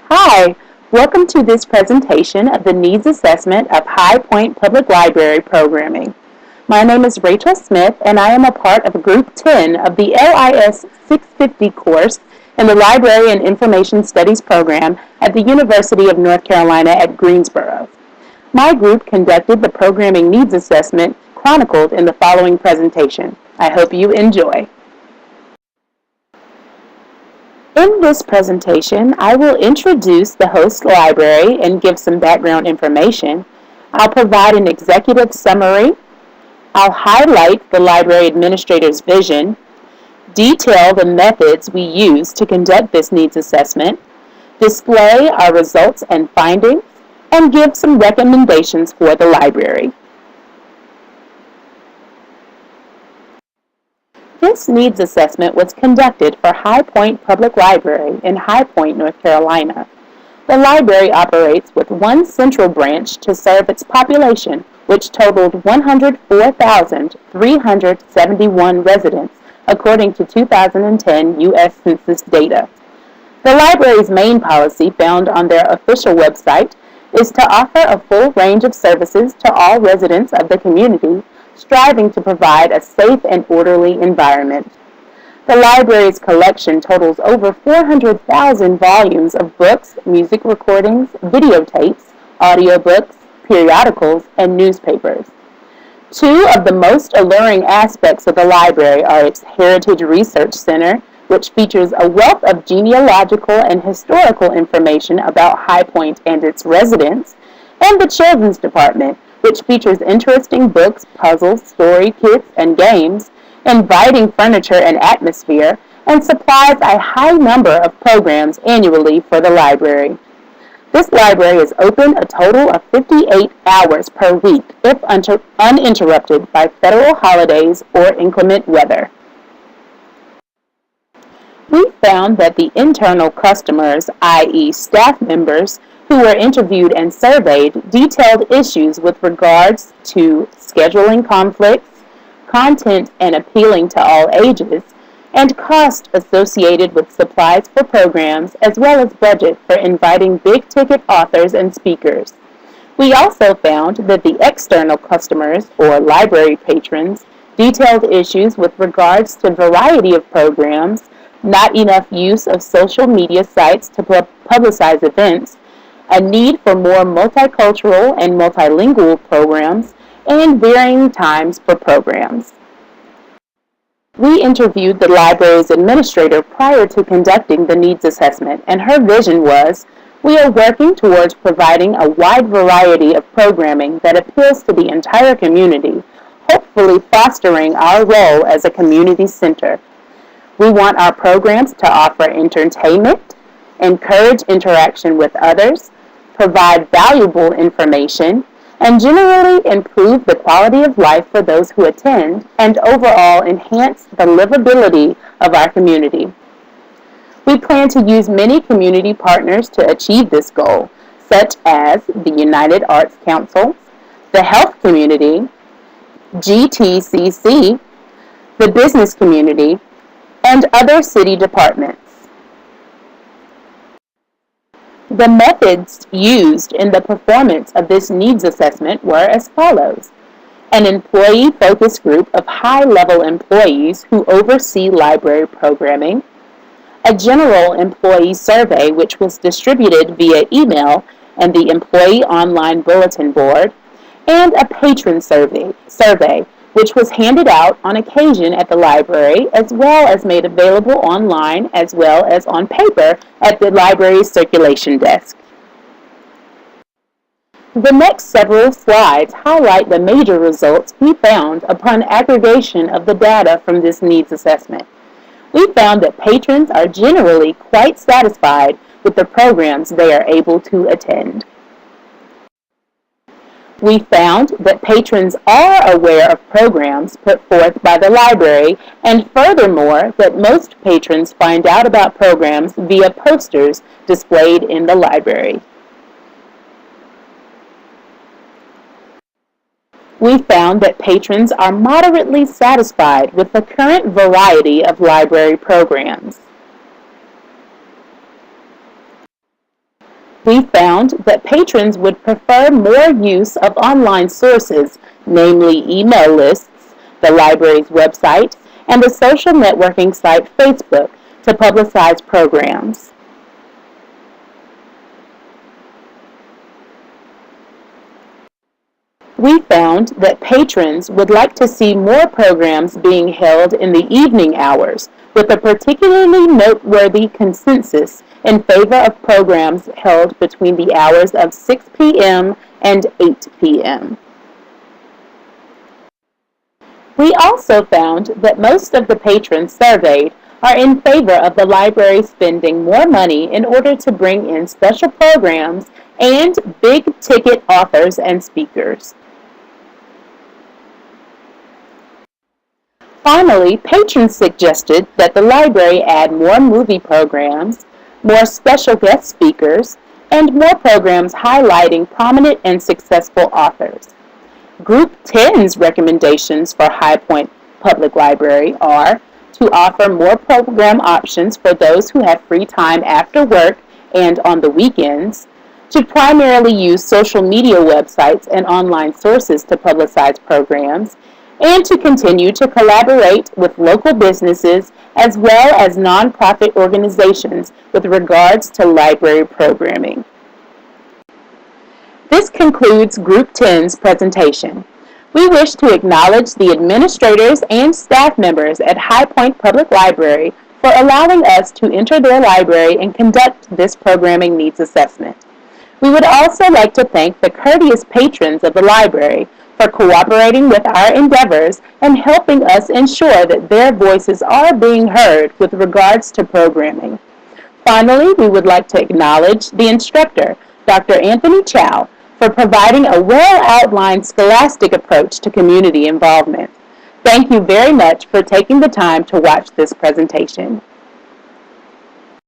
Hi, welcome to this presentation of the Needs Assessment of High Point Public Library Programming. My name is Rachel Smith and I am a part of Group 10 of the LIS 650 course in the Library and Information Studies program at the University of North Carolina at Greensboro. My group conducted the Programming Needs Assessment chronicled in the following presentation. I hope you enjoy. In this presentation, I will introduce the host library and give some background information. I'll provide an executive summary. I'll highlight the library administrator's vision, detail the methods we use to conduct this needs assessment, display our results and findings, and give some recommendations for the library. This needs assessment was conducted for High Point Public Library in High Point, North Carolina. The library operates with one central branch to serve its population, which totaled 104,371 residents, according to 2010 U.S. Census data. The library's main policy, found on their official website, is to offer a full range of services to all residents of the community, striving to provide a safe and orderly environment. The library's collection totals over 400,000 volumes of books, music recordings, videotapes, audiobooks, periodicals, and newspapers. Two of the most alluring aspects of the library are its Heritage Research Center, which features a wealth of genealogical and historical information about High Point and its residents, and the Children's Department, which features interesting books, puzzles, story kits, and games, inviting furniture and atmosphere, and supplies a high number of programs annually for the library. This library is open a total of 58 hours per week, if uninterrupted by federal holidays or inclement weather. We found that the internal customers, i.e. staff members, who were interviewed and surveyed, detailed issues with regards to scheduling conflicts, content and appealing to all ages, and cost associated with supplies for programs, as well as budget for inviting big-ticket authors and speakers. We also found that the external customers, or library patrons, detailed issues with regards to variety of programs, not enough use of social media sites to publicize events, a need for more multicultural and multilingual programs, and varying times for programs. We interviewed the library's administrator prior to conducting the needs assessment, and her vision was, we are working towards providing a wide variety of programming that appeals to the entire community, hopefully fostering our role as a community center. We want our programs to offer entertainment, encourage interaction with others, provide valuable information, and generally improve the quality of life for those who attend, and overall enhance the livability of our community. We plan to use many community partners to achieve this goal, such as the United Arts Council, the health community, GTCC, the business community, and other city departments. The methods used in the performance of this needs assessment were as follows. An employee focus group of high-level employees who oversee library programming, a general employee survey which was distributed via email and the employee online bulletin board, and a patron survey which was handed out on occasion at the library, as well as made available online as well as on paper at the library's circulation desk. The next several slides highlight the major results we found upon aggregation of the data from this needs assessment. We found that patrons are generally quite satisfied with the programs they are able to attend. We found that patrons are aware of programs put forth by the library, and furthermore, that most patrons find out about programs via posters displayed in the library. We found that patrons are moderately satisfied with the current variety of library programs. We found that patrons would prefer more use of online sources, namely email lists, the library's website, and the social networking site Facebook to publicize programs. We found that patrons would like to see more programs being held in the evening hours, with a particularly noteworthy consensus in favor of programs held between the hours of 6 p.m. and 8 p.m. We also found that most of the patrons surveyed are in favor of the library spending more money in order to bring in special programs and big-ticket authors and speakers. Finally, patrons suggested that the library add more movie programs, more special guest speakers, and more programs highlighting prominent and successful authors. Group 10's recommendations for High Point Public Library are to offer more program options for those who have free time after work and on the weekends, to primarily use social media websites and online sources to publicize programs, and to continue to collaborate with local businesses as well as nonprofit organizations with regards to library programming. This concludes Group 10's presentation. We wish to acknowledge the administrators and staff members at High Point Public Library for allowing us to enter their library and conduct this programming needs assessment. We would also like to thank the courteous patrons of the library for cooperating with our endeavors and helping us ensure that their voices are being heard with regards to programming. Finally, we would like to acknowledge the instructor, Dr. Anthony Chow, for providing a well-outlined scholastic approach to community involvement. Thank you very much for taking the time to watch this presentation.